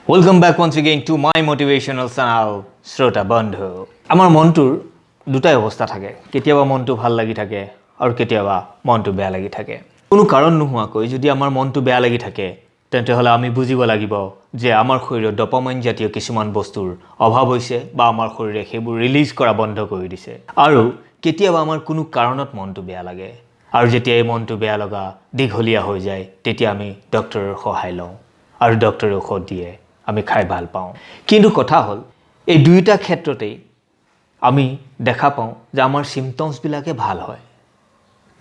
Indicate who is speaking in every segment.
Speaker 1: Welcome back once again to my motivational channel Shrota Bandhu. Amar montur dutai obostha thake. Ketiaba montu bhal lagi thake aru ketiaba montu beya lagi thake. Kono karon nohuakoi jodi amar montu beya lagi thake tente hole ami bujibo lagibo je amar shorirot dopamine jatiyo কিছুমান বস্তুৰ অভাৱ হৈছে বা আমাৰ শৰীৰে হেবুৰ release কৰা বন্ধ কৰি দিছে আৰু কেতিয়াবা আমাৰ কোনো কাৰণত মনটো বেয়া লাগে আৰু যেতিয়া এই মনটো বেয়া লগা দীঘলীয়া হৈ যায় তেতিয়া আমি ডক্টৰৰ সহায় লওঁ আৰু ডক্টৰে ঔষধ দিয়ে আমি খাই ভাল পাওঁ কিন্তু কথা হল এই দুইটা ক্ষেত্ৰতেই আমি দেখা পাওঁ যে আমাৰ সিম্পটমস বিলাকে ভাল হয়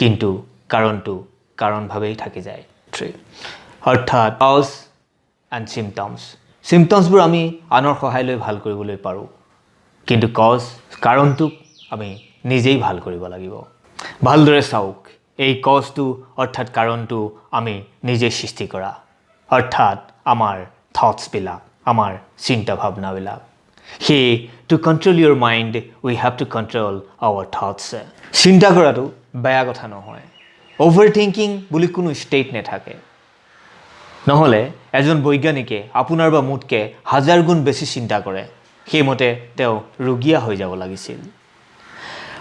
Speaker 1: কিন্তু কাৰণটো কাৰণভাৱেই থাকি যায় অৰ্থাৎ কজ এণ্ড সিম্পটমসবোৰ আমি আনৰ সহায় লৈ ভাল কৰিবলৈ পাৰোঁ কিন্তু কজ কাৰণটো আমি নিজেই ভাল কৰিব লাগিব ভালদৰে চাওক এই কজটো অৰ্থাৎ কাৰণটো আমি নিজে সৃষ্টি কৰা অৰ্থাৎ আমাৰ থটস বিলাক আমাৰ চিন্তা ভাৱনা বিলাক হে to control your mind we have to control our thoughts চিন্তা কৰাটো বেয়া কথা নহয় অভাৰথিংকিং বুলি কোনো ষ্টেট নাথাকে নহলে এজন বৈজ্ঞানিকে আপোনাৰ বা মুটকে হাজাৰ গুণ বেছি চিন্তা কৰে সেইমতে তেওঁ ৰোগীয়া হৈ যাব লাগিছিল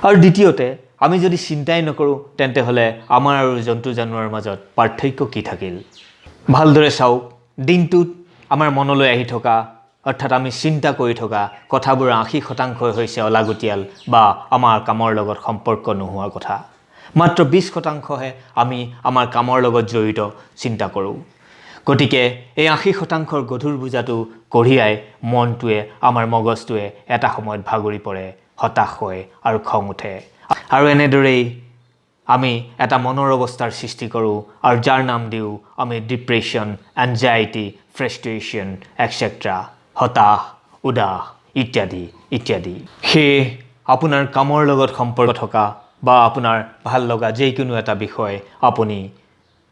Speaker 1: আৰু দ্বিতীয়তে আমি যদি চিন্তাই নকৰো তেন্তে হলে আমাৰ আৰু জন্তু জানোৱাৰ মাজত পাৰ্থক্য কি থাকিল ভালদৰে চাওক দিনটোত আমাৰ মনলৈ আহি থকা অৰ্থাৎ আমি চিন্তা কৰি থকা কথাবোৰ 80% হৈছে অলাগতিয়াল বা আমাৰ কামৰ লগত সম্পৰ্ক নোহোৱা কথা মাত্ৰ 20% হে আমি আমাৰ কামৰ লগত জড়িত চিন্তা কৰোঁ গতিকে এই 80% গধুৰ বুজাটো কঢ়িয়াই মনটোৱে আমাৰ মগজটোৱে এটা সময়ত ভাগৰি পৰে হতাশ হয় আৰু খং উঠে আৰু এনেদৰেই আমি এটা মনৰ অৱস্থাৰ সৃষ্টি কৰোঁ আৰু যাৰ নাম দিও আমি ডিপ্ৰেছন এনজাইটি ফ্ৰাষ্ট্ৰেশ্যন এটসেট্ৰা হতাশ উদাস ইত্যাদি ইত্যাদি হে আপোনাৰ কামৰ লগত সম্পৰ্ক থকা বা আপোনাৰ ভাল লগা যিকোনো এটা বিষয় আপুনি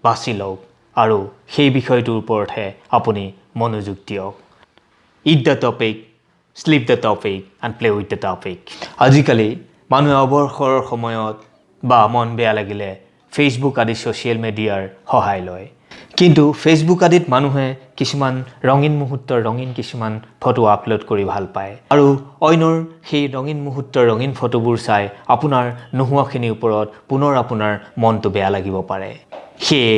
Speaker 1: বাছি লওক আৰু সেই বিষয়টোৰ ওপৰতহে আপুনি মনোযোগ দিয়ক eat the topic sleep the topic and play with the topic আজিকালি মানুহে অৱসৰৰ সময়ত বা মন বেয়া লাগিলে ফেচবুক আদি ছ'চিয়েল মিডিয়াৰ সহায় লয় কিন্তু ফেচবুক আদিত মানুহে কিছুমান ৰঙীন মুহূৰ্তৰ ৰঙীন কিছুমান ফটো আপলোড কৰি ভাল পায় আৰু অইনৰ সেই ৰঙীন মুহূৰ্তৰ ৰঙীন ফটোবোৰ চাই আপোনাৰ নোহোৱাখিনিৰ ওপৰত পুনৰ আপোনাৰ মনটো বেয়া লাগিব পাৰে সেয়ে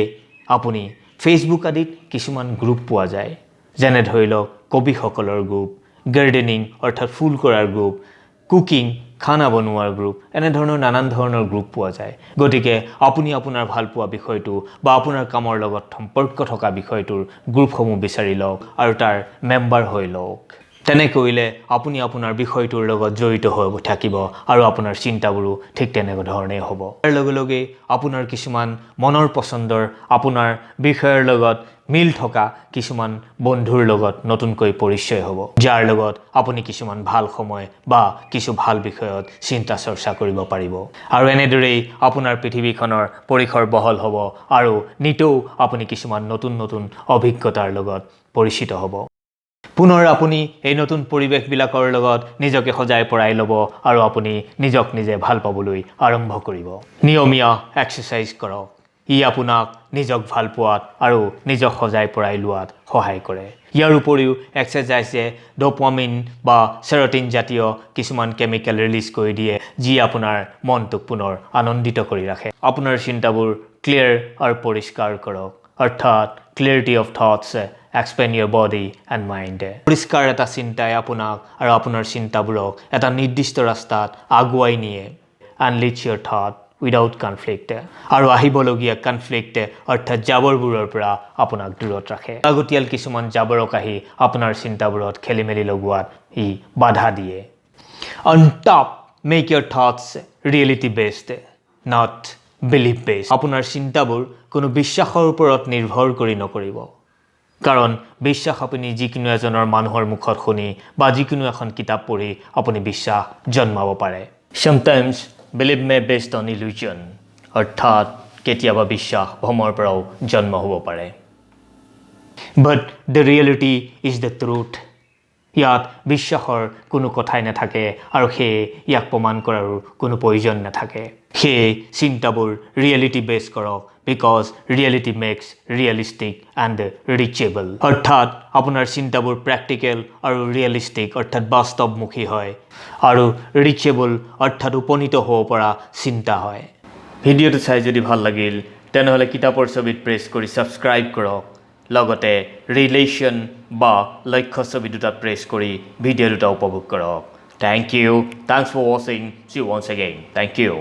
Speaker 1: আপুনি ফেচবুক আদিত কিছুমান গ্ৰুপ পোৱা যায় যেনে ধৰি লওক কবিসকলৰ গ্ৰুপ গাৰ্ডেনিং অৰ্থাৎ ফুল কৰাৰ গ্ৰুপ কুকিং খানা বনোৱাৰ গ্ৰুপ এনে ধৰণৰ নানান ধৰণৰ গ্ৰুপ পোৱা যায় গতিকে আপুনি আপোনাৰ ভাল পোৱা বিষয়টো বা আপোনাৰ কামৰ লগত সম্পৰ্ক থকা বিষয়টোৰ গ্ৰুপসমূহ বিচাৰি লওক আৰু তাৰ মেম্বাৰ হৈ লওক তেনে কৰিলে আপুনি আপোনাৰ বিষয়টোৰ লগত জড়িত হৈ থাকিব আৰু আপোনাৰ চিন্তাবোৰো ঠিক তেনেকুৱা ধৰণে হ'ব তাৰ লগে লগে আপোনাৰ কিছুমান মনৰ পছন্দৰ আপোনাৰ বিষয়ৰ লগত মিল থকা কিছুমান বন্ধুৰ লগত নতুনকৈ পৰিচয় হ'ব যাৰ লগত আপুনি কিছুমান ভাল সময় বা কিছু ভাল বিষয়ত চিন্তা চৰ্চা কৰিব পাৰিব আৰু এনেদৰেই আপোনাৰ পৃথিৱীখনৰ পৰিসৰ বহল হ'ব আৰু নিতৌ আপুনি কিছুমান নতুন নতুন অভিজ্ঞতাৰ লগত পৰিচিত হ'ব পুনৰ আপুনি এই নতুন পৰিৱেশবিলাকৰ লগত নিজকে সজাই পৰাই ল'ব আৰু আপুনি নিজক নিজে ভাল পাবলৈ আৰম্ভ কৰিব নিয়মীয়া এক্সাৰসাইজ কৰক ই আপোনাক নিজক ভাল পোৱাত আৰু নিজক সজাই পৰাই লোৱাত সহায় কৰে ইয়াৰ উপৰিও এক্সাৰসাইজে ডোপামিন বা সেৰোটিন জাতীয় কিছুমান কেমিকেল ৰিলিজ কৰি দিয়ে যি আপোনাৰ মনটোক পুনৰ আনন্দিত কৰি ৰাখে আপোনাৰ চিন্তাবোৰ ক্লিয়াৰ আৰু পৰিষ্কাৰ কৰক অৰ্থাৎ clarity of thoughts expand your body and mind পৰিষ্কাৰ এটা চিন্তাই আপোনাক আৰু আপোনাৰ চিন্তাবোৰক এটা নিৰ্দিষ্ট ৰাস্তাত আগুৱাই নিয়ে and lead your thought without conflict আৰু আহিবলগীয়া কনফ্লিক্ট অৰ্থাৎ জাবৰবোৰৰ পৰা আপোনাক দূৰত ৰাখে আগতিয়াল কিছুমান জাবৰক আহি আপোনাৰ চিন্তাবোৰত খেলিমেলি লগোৱাত ই বাধা দিয়ে on top make your thoughts reality based not belief based আপোনাৰ চিন্তাবোৰ কোনো বিশ্বাসৰ ওপৰত নিৰ্ভৰ কৰি নকৰিব কাৰণ বিশ্বাস আপুনি যিকোনো এজনৰ মানুহৰ মুখত শুনি বা যিকোনো এখন কিতাপ পঢ়ি আপুনি বিশ্বাস জন্মাব পাৰে sometimes belief may based on illusion অৰ্থাৎ কেতিয়াবা বিশ্বাস ভ্ৰমৰ পৰাও জন্ম হ'ব পাৰে but the reality is the truth ইয়াত বিশ্বাসৰ কোনো কথাই নাথাকে আৰু সেয়ে ইয়াক প্ৰমাণ কৰাৰ কোনো প্ৰয়োজন নাথাকে সেয়ে চিন্তাবোৰ ৰিয়েলিটি বেছ কৰক because reality makes realistic and reachable. অৰ্থাৎ আপোনাৰ চিন্তাবোৰ প্ৰেক্টিকেল আৰু ৰিয়েলিষ্টিক অৰ্থাৎ বাস্তৱমুখী হয় আৰু ৰিচেবল অৰ্থাৎ উপনীত হ'ব পৰা চিন্তা হয়। ভিডিঅ'টো চাই যদি ভাল লাগিল তেনেহ'লে কিতাপৰ ছবিত প্ৰেছ কৰি ছাবস্ক্ৰাইব কৰক, লগতে ৰিলেশ্যন বা লক্ষ্য ছবি দুটাত প্ৰেছ কৰি ভিডিঅ' দুটা উপভোগ কৰক। Thank you. Thanks for watching. See you once again. Thank you.